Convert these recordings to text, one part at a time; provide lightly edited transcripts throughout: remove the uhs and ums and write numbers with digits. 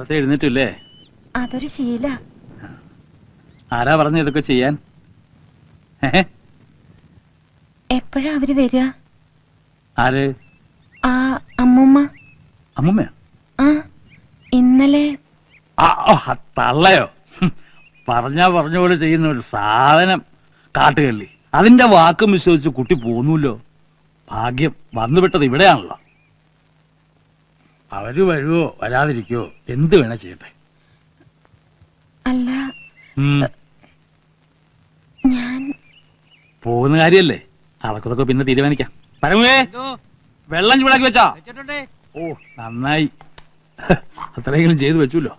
നേരത്തെ എഴുന്നേറ്റില്ലേ? അതൊരു ശീല. ആരാ പറഞ്ഞു ഇതൊക്കെ ചെയ്യാൻ? എപ്പോഴാ അവര് വരിക? ആര്? ആ അമ്മൂമ്മ. അമ്മൂമ്മയോ? ആ ഇന്നലെ. തള്ളയോ? പറഞ്ഞാ പറഞ്ഞ പോലെ ചെയ്യുന്ന ഒരു സാധനം കാട്ടുകള്ളി. അതിന്റെ വാക്കും വിശ്വസിച്ച് കുട്ടി പോന്നൂല്ലോ. ഭാഗ്യം വന്നുവിട്ടത് ഇവിടെയാണല്ലോ. അവര് വരുവോ വരാതിരിക്കോ എന്ത് വേണേ ചെയ്യട്ടെ. അല്ല ഞാൻ പോകുന്ന കാര്യല്ലേ, അവർക്കതൊക്കെ പിന്നെ തീരുമാനിക്കാം. പരമേ, വെള്ളം ചൂടാക്കി വെച്ചോ? ഓ നന്നായി, അത്രയെങ്കിലും ചെയ്തു വെച്ചല്ലോ.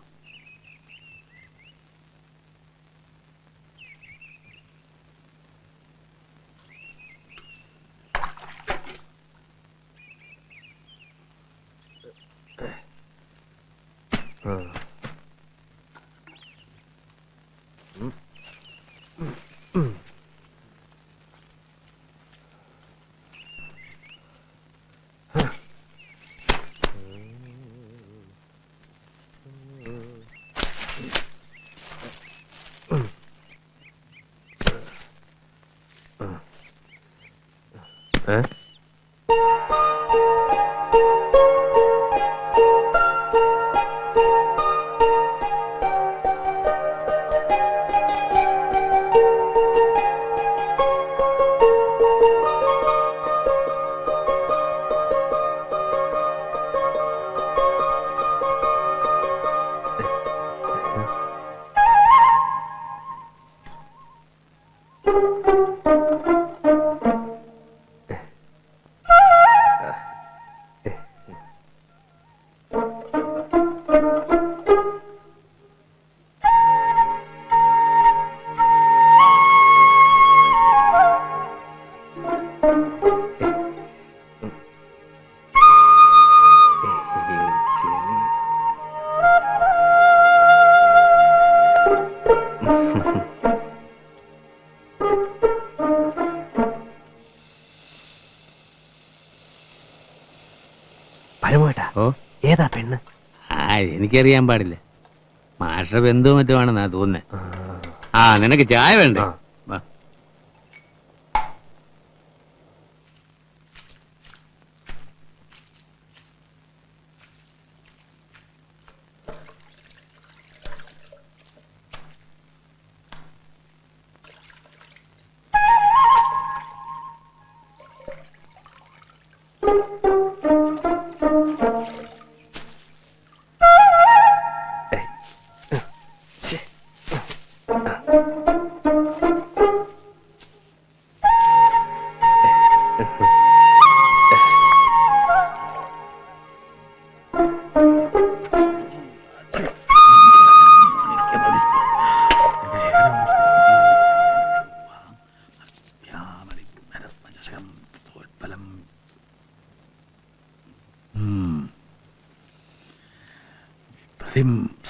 ഏതാ പെണ്ണ്? എനിക്കറിയാൻ പാടില്ല. മാഷ ബന്ധു മറ്റുമാണെന്നാ തോന്നുന്നേ. നിനക്ക് ചായ വേണ്ടേ?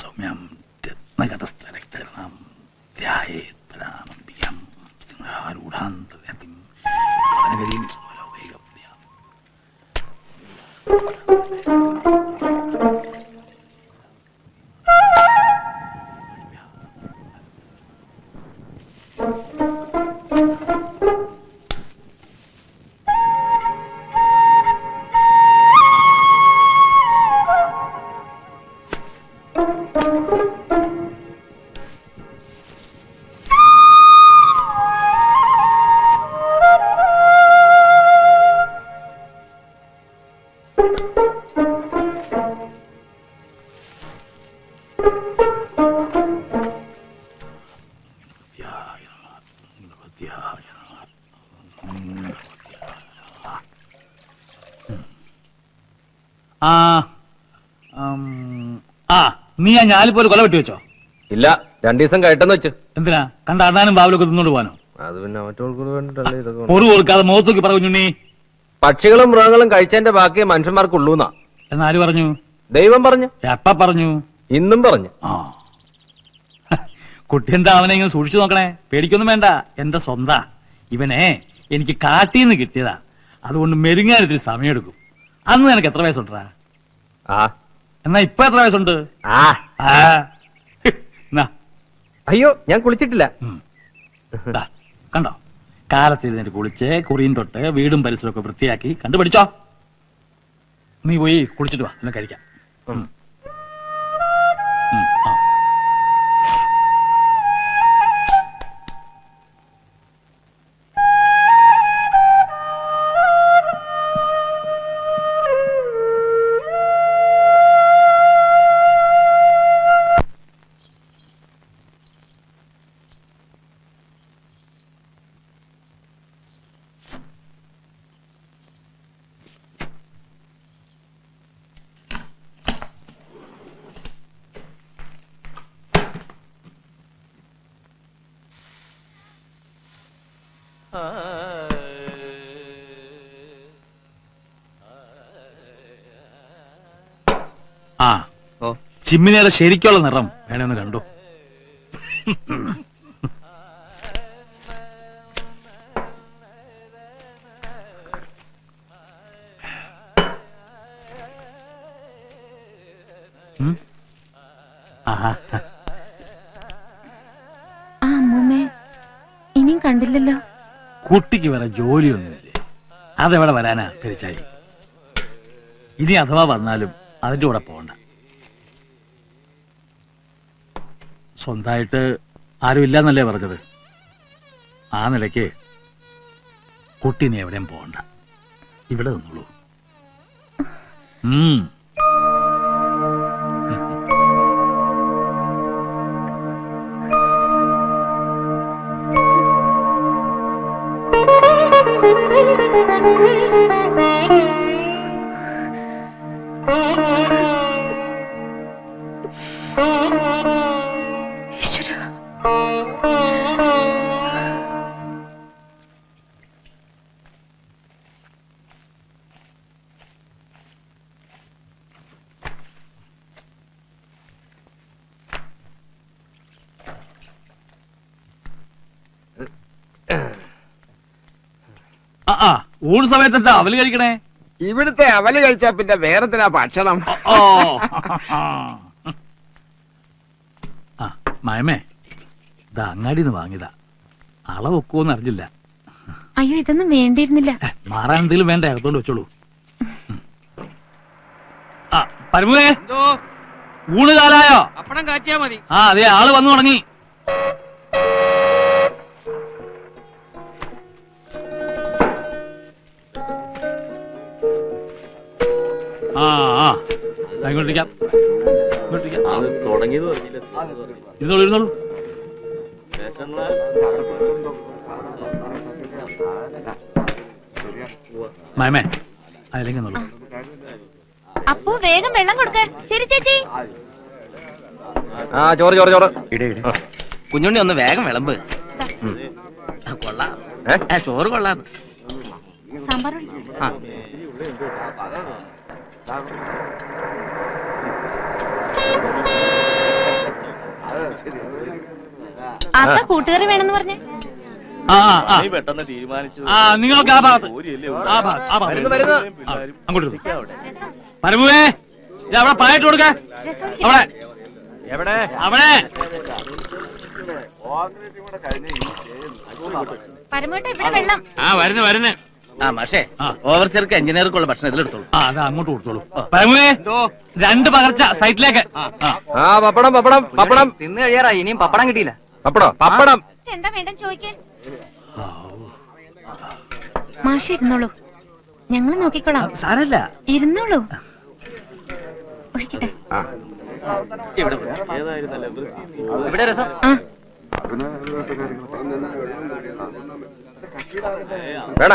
സൗമ്യം രത്നകടസ്ഥരക്തരണം ധ്യായേത് പരാമംബികം സിംഹാരൂഢാന്തവ്യതിം വനഗരീം സമലൗകികപ്രിയാം. നീ ആ ഞാലിപ്പോലെ കൊല വെട്ടി വെച്ചോ? ഇല്ല, 2 ദിവസം കഴിട്ടെന്ന് വെച്ചു. എന്തിനാ? കണ്ട അണ്ണാനും ബാബിലൊക്കെ തിന്നോണ്ട് പോകാനോ? അത് പിന്നെ മറ്റവർക്ക് വേണ്ടിട്ടല്ലേ ഇതൊക്കെ. പൊറു കൊടുക്കാതെ മുഖത്തേക്ക് പറഞ്ഞു. പക്ഷികളും മൃഗങ്ങളും കഴിച്ചതിന്റെ ബാക്കിയെ മനുഷ്യന്മാർക്കുള്ളൂന്നാ. എന്നാര് പറഞ്ഞു? ദൈവം പറഞ്ഞു. എപ്പ പറഞ്ഞു? ഇന്നും പറഞ്ഞു. കുട്ടി എന്താ അവനെ ഇങ്ങനെ സൂക്ഷിച്ചു നോക്കണേ. പേടിക്കൊന്നും വേണ്ട, എന്റെ സ്വന്താ. ഇവനെ എനിക്ക് കാട്ടിന്ന് കിട്ടിയതാ. അതുകൊണ്ട് മെരുങ്ങാൻ ഇത്തിരി സമയമെടുക്കും. അന്ന് നിനക്ക് എത്ര വയസ്സുണ്ടാ? എന്നാ ഇപ്പൊ എത്ര വയസ്സുണ്ട്? ആ ആ. എന്നാ, അയ്യോ ഞാൻ കുളിച്ചിട്ടില്ല. ദാ, കണ്ടോ, കാലത്ത് എഴുന്നേറ്റ് കുളിച്ച് കുറിയും തൊട്ട് വീടും പരിസരവും ഒക്കെ വൃത്തിയാക്കി കണ്ടുപിടിച്ചോ. നീ പോയി കുളിച്ചിട്ട് വാ, എന്നെ കഴിക്കാം. ഉം. ആ. ആ, ചിമ്മിനിയുടെ ശരിക്കുള്ള നിറം വേണമെന്ന് കണ്ടു. ആഹാ. ആ അമ്മൂമ്മേ ഇനിയും കണ്ടില്ലല്ലോ. കുട്ടിക്ക് വേറെ ജോലിയൊന്നുമില്ലേ? അതെവിടെ വരാനാ പെരിച്ചായി? ഇനി അഥവാ വന്നാലും അതിന്റെ കൂടെ പോകണ്ട. സ്വന്തമായിട്ട് ആരുമില്ലെന്നല്ലേ പറഞ്ഞത്? ആ നിലയ്ക്ക് കുട്ടീനെ എവിടെയും പോകണ്ട, ഇവിടെ നിന്നുള്ളൂ. ഈശ്വരാ. ആ, ഊണ് സമയത്ത് എന്താ അവല് കഴിക്കണേ? ഇവിടുത്തെ അവല് കഴിച്ചാ പിന്നെ വേറെന്തിനാ ഭക്ഷണം? ഓ, ആ മയമേ, ഇതാ അങ്ങാടിന്ന് വാങ്ങിയതാ. അളവൊക്കുവോന്ന് അറിഞ്ഞില്ല. അയ്യോ ഇതൊന്നും വേണ്ടിയിരുന്നില്ല. മാറാൻ എന്തെങ്കിലും വേണ്ടേ? അകത്തോണ്ട് വെച്ചോളൂ. ആ പരമുവേ, ഊണ് കാലായോ? അപ്പടം കാച്ചിയാ മതി. ആ അതെ, ആള് വന്നു തുടങ്ങി. ആ ആ, ഇങ്ങോട്ടിരിക്കാം. ഇരുന്നോളൂ ഇരുന്നോളൂ. മയമേ, അതിലേക്ക് നോളൂ. അപ്പോ വേഗം വെള്ളം കൊടുക്ക. ശരി ചേച്ചി. ആ ചോറ് ചോറ് ചോറ്. കുഞ്ഞുണ്ണി ഒന്ന് വേഗം വിളമ്പ്. കൊള്ളാം, ചോറ് കൊള്ളാം. സാമ്പാർ ആ, അപ്പ കൂട്ടുകറി വേണമെന്ന് പറഞ്ഞേ. ആ ആ, ആ നിങ്ങൾക്ക് ആ ഭാഗത്ത്, ആ ഭാഗത്ത്, ആ ഭാഗത്ത്. ആ, അങ്ങോട്ട് ഇരുന്നോ. പരമുവേ, ഇത് അവിടെ പായിട്ട് കൊടുക്ക. അവിടെ എവിടെ? അവിടെ. പരമോട്ടെ ഇവിടെ വെള്ളം. ആ വരുന്നു വരുന്നു. ആ മാഷേ, ഓവർസിയർക്ക് എഞ്ചിനീയർക്കുള്ള ഭക്ഷണം ഇതിലെടുത്തോളൂ. ആ അത് അങ്ങോട്ട് കൊടുത്തോളൂ. പരമുവേ, 2 പകർച്ച സൈറ്റിലേക്ക്. ആ പപ്പടം പപ്പടം പപ്പടം. തിന്നു കഴിയാറായി, ഇനിയും പപ്പടം കിട്ടിയില്ല. പപ്പടം പപ്പടം. എന്താ വേണ്ടെന്ന് ചോദിക്കേ. മാഷി ഇരുന്നോളൂ, ഞങ്ങൾ നോക്കിക്കോളാം. സാരല്ല, ഇരുന്നോളൂ. ഒഴിക്കട്ടെ. ഇവിടെ രസം. ആ വേണ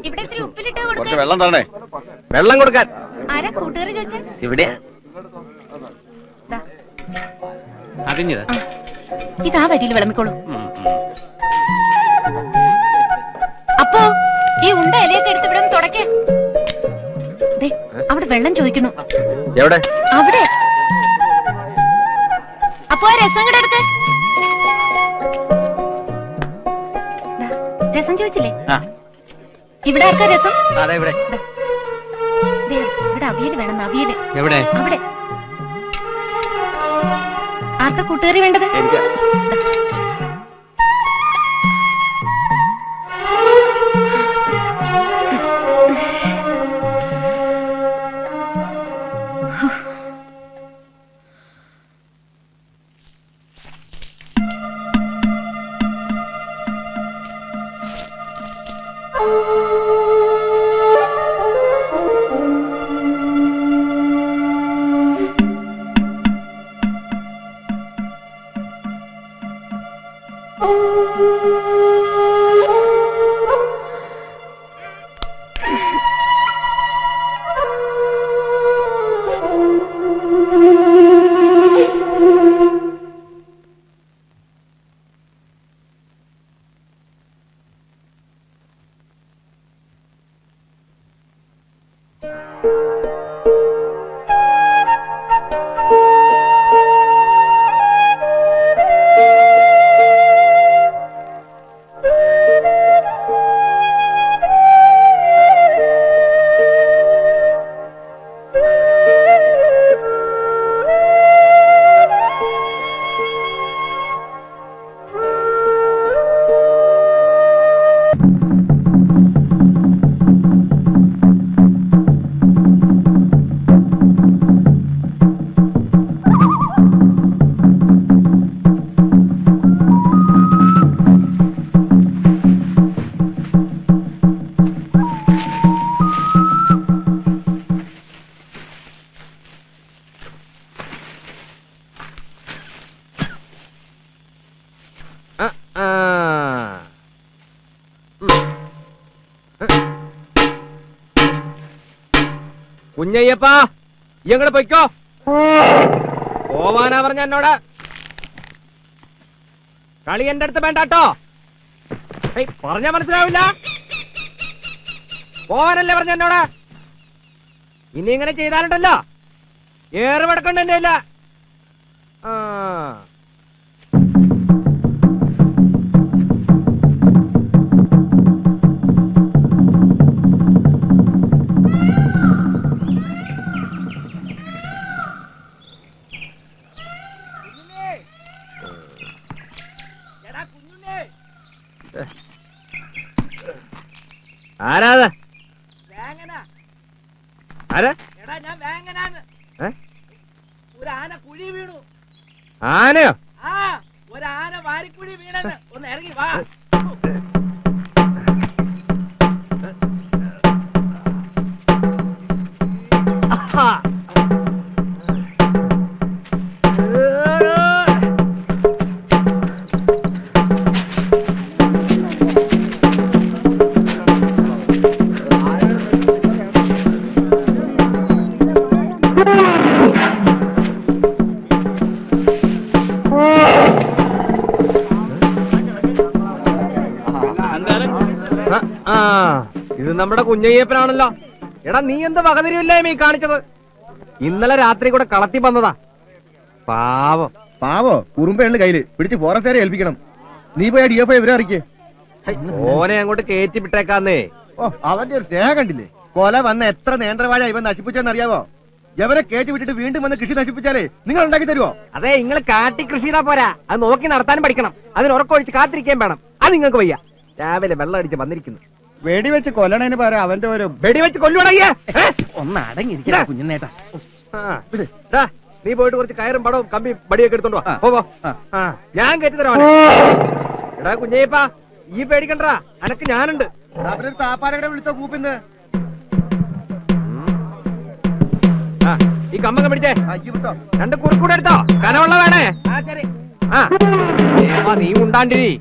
ഇവിടെ ഇത്തിരി ഉപ്പിലിട്ട് കൊടുത്തേ. വെള്ളം തരണേ. വെള്ളം കൊടുക്കാൻ. ആരാ കൂട്ടുകാരി ചോദിച്ചേ? ഇവിടെ ദാ, അതിഞ്ഞത്. ഇതാ വരിയിൽ വിളമ്പിക്കോളൂ. അപ്പോ ഈ ഉണ്ട ഇലയൊക്കെ എടുത്ത് ഇവിടെ തുടക്കേ. അവിടെ വെള്ളം ചോദിക്കണു. എവിടെ? അവിടെ. അപ്പോ ആ രസം കൂടെ എടുത്ത്. രസം ചോദിച്ചില്ലേ? ഇവിടെ ആർക്കാ രസം? അതെ ഇവിടെ. ഇവിടെ അവിയൽ വേണം, അവിയല്. എവിടെ? അവിടെ. ആർക്കാ കൂട്ടുകാരി വേണ്ടത്? എനിക്ക്. കുഞ്ഞയ്യപ്പാ, ഇങ്ങോട്ട് പൊയ്ക്കോ. പോവാനാ പറഞ്ഞ എന്നോട്. കളി എന്റെ അടുത്ത് വേണ്ടാട്ടോ. പറഞ്ഞാ മനസ്സിലാവില്ല. പോവാനല്ലേ പറഞ്ഞ എന്നോട്. ഇനി ഇങ്ങനെ ചെയ്താലുണ്ടല്ലോ ഏറെ വടക്കണ്ട എന്റെ ഇല്ല. ആരാത്? ആരാ? ഒരാന കുഴി വീണു. ആനയോ? ആ, ഒരാന വാരിക്കുഴി വീണെന്ന്. ഒന്ന് ഇറങ്ങി വാ. ഇത് നമ്മുടെ കുഞ്ഞയ്യപ്പനാണല്ലോ. എടാ, നീ എന്ത് വകതിരിവില്ലായ്മ ഈ കാണിച്ചത്? ഇന്നലെ രാത്രി കൂടെ കളത്തി വന്നതാ. പാവം. പാവോ? കുറുമ്പയാണ് കയ്യില് പിടിച്ച് ഫോറസ്റ്റുകാരെ ഏൽപ്പിക്കണം. നീ പോയി DFI ഇവരെ അറിയിക്കേ. ഓനെ അങ്ങോട്ട് കയറ്റി വിട്ടേക്കാന്നേ. ഓ, അവന്റെ ഒരു സ്നേഹം കണ്ടില്ലേ? കൊല വന്ന എത്ര നേന്ത്രവാഴ ഇവൻ നശിപ്പിച്ചെന്നറിയാവോ? എവരെ കയറ്റി വിട്ടിട്ട് വീണ്ടും വന്ന് കൃഷി നശിപ്പിച്ചാലേ നിങ്ങൾ ഉണ്ടാക്കി തരുവോ? അതെ, നിങ്ങൾ കാട്ടി കൃഷി ചെയ്താ പോരാ, അത് നോക്കി നടത്താനും പഠിക്കണം. അതിന് ഉറക്കൊഴിച്ച് കാത്തിരിക്കാൻ വേണം. അത് നിങ്ങൾക്ക് വയ്യ. രാവിലെ വെള്ളം അടിച്ച് വന്നിരിക്കുന്നു. വെടിവെച്ച് കൊല്ലണേന് പകരം അവന്റെ ഒരു വെടിവെച്ച് കൊല്ലുവാണയ്യേ. ഒന്ന് അടങ്ങിയിരിക്കണ കുഞ്ഞുനേട്ടാ. നീ പോയിട്ട് കുറച്ച് കയറും പടവും കമ്പി ബടിയൊക്കെ എടുത്തോണ്ടോ. പോവോ. ഞാൻ കയറ്റി തരാം. എടാ കുഞ്ഞയ്യപ്പാ, ഈ പേടിക്കണ്ടാ, അനക്ക് ഞാനുണ്ട്. അവരൊരു താപ്പാരയുടെ വിളിച്ചോ കൂപ്പിന്ന്. ഈ കമ്പങ്ങ പിടിച്ചേ. രണ്ട് കുറുക്കൂടെ എടുത്തോ. കനവെള്ള വേണേ. നീ ഉണ്ടാണ്ടിരി.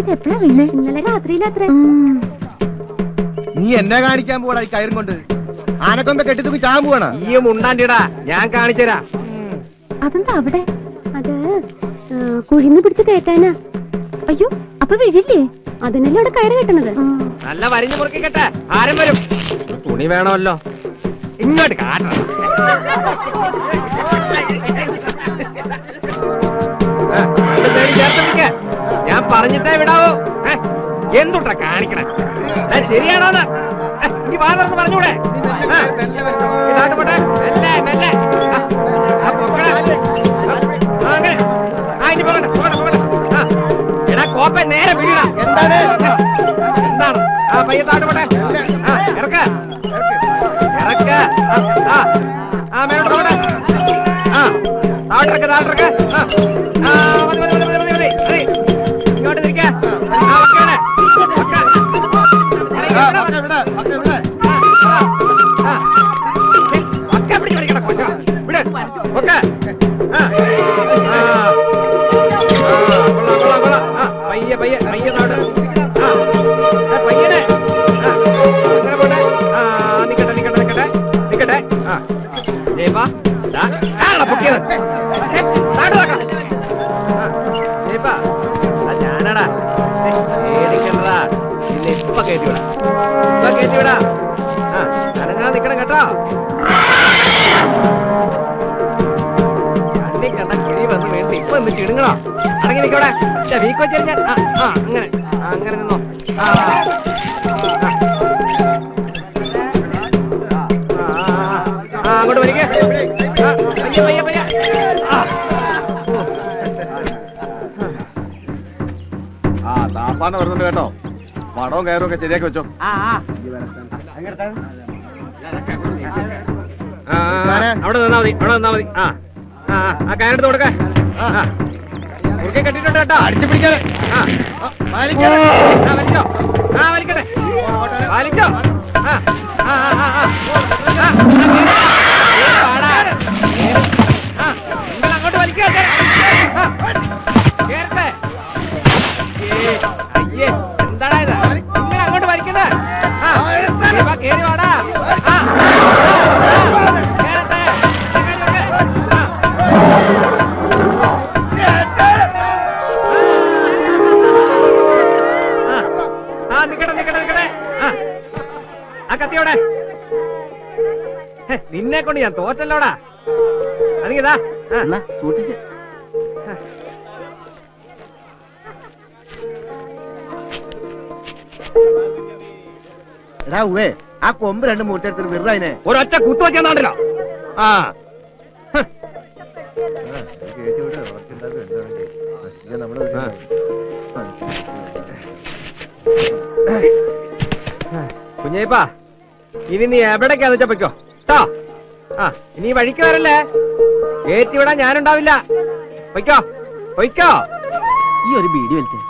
ഇതെപ്പോഴാ വീണ്? ഇന്നലെ രാത്രിയിലത്ര. നീ എന്നെ കാണിക്കാൻ പോടാ ഈ കയറും കൊണ്ട്. ആനക്കൊമ്പ കെട്ടിത്തൂക്കി ചാൻ പോവാണ. ഈ ഉണ്ടാണ്ടിടാ, ഞാൻ കാണിച്ചുതരാ. അതെന്താ അവിടെ? അത് കുഴിന്ന് പിടിച്ച് കയറ്റാനാ. അയ്യോ, അപ്പൊ വീഴില്ലേ? അതിനല്ലേ അവിടെ കയറ് കെട്ടണത്. നല്ല വരിഞ്ഞു മുറുക്കി കെട്ടെ. ആരും വരും. തുണി വേണമല്ലോ. ഇങ്ങോട്ട് കാട്ടണം. ഞാൻ പറഞ്ഞിട്ടേ വിടാവോ. കാണിക്കണേ ശരിയാണോന്ന് ഈ വാദർന്ന് പറഞ്ഞൂടെ ഇതാട്ട് പോട്ടെ മെല്ലെ മെല്ലെ അങ്ങനെ ഇനി പോകട്ടെ പോകട്ടെ പോകട്ടെ എടാ കോപ്പ നേരെ വീഴ എന്താണ് എന്താണ് പയ്യെ താട്ട് പോട്ടെ ഇറക്ക ഇറക്ക മേലോട്ട് പോകട്ടെ താട്ടിറക്ക താട്ടിറക്ക ഇങ്ങോട്ട് തിരിക്ക പയ്യെ പയ്യെ പയ്യെ നാട് പയ്യനെ അങ്ങനെ പോട്ടെ നിക്കട്ടെ നിക്കട്ടെ നിക്കട്ടെ നിക്കട്ടെ ജയപ്പാ പൊക്കിയത് ജയപ്പാ ഞാനാടാ പേടിക്കണ്ടാ ഇന്ന് ഇപ്പൊ കയറ്റിവിടാ ഇപ്പൊ കയറ്റിവിടാ അനങ്ങാ നിക്കണം കേട്ടോ കണ്ണി കണ്ട കിളി വന്ന് വേണ്ടി ഇപ്പൊ ഒന്ന് ചിടുങ്ങണോ അടങ്ങി നിക്കവിടെ വീക്ക് വെച്ചാൽ ഞാൻ അങ്ങനെ അങ്ങനെ നിന്നോ അങ്ങോട്ട് വരിക പയ്യ പയ്യ പയ്യ താപ്പാന്ന് പറഞ്ഞിട്ട് കേട്ടോ മടവും കയറും ഒക്കെ ശരിയാക്കി വെച്ചോ അവിടെ നിന്നാ മതി അവിടെ നിന്നാ മതി കയറെടുത്ത് കൊടുക്ക കുറുക്കെ കെട്ടിട്ടുണ്ട് കേട്ടോ അടിച്ചു പിടിക്കാതെ വലിച്ചോ വലിക്കട്ടെ വലിച്ചോ നിങ്ങൾ അങ്ങോട്ട് വലിക്കേ കേറട്ടെ അയ്യേ എന്താടാ ഇത് നിങ്ങൾ അങ്ങോട്ട് വലിക്കണ്ടേ കേറി വാടാ കേറട്ടെ നിക്കട്ടെ നിക്കട്ടെ നിക്കട്ടെ കത്തിയോടെ നിന്നെ കൊണ്ട് ഞാൻ തോറ്റല്ലോടാ അതിങ്ങതാ സൂക്ഷിച്ച് എടാ ഉവേ ആ കൊമ്പ് രണ്ട് മൂട്ടെടുത്തിട്ട് വെറുതെ അതിനെ ഒരൊറ്റ കുത്തു വെച്ചാണ്ടല്ലോ കുഞ്ഞേപ്പാ ഇനി നീ എവിടേക്കാന്ന് വെച്ചാ പൊയ്ക്കോ കേട്ടോ ഇനി വഴിക്ക് വരല്ലേ ഏറ്റിവിടാൻ ഞാനുണ്ടാവില്ല പൊയ്ക്കോ പൊയ്ക്കോ ഈ ഒരു ബീഡി വലിച്ചേ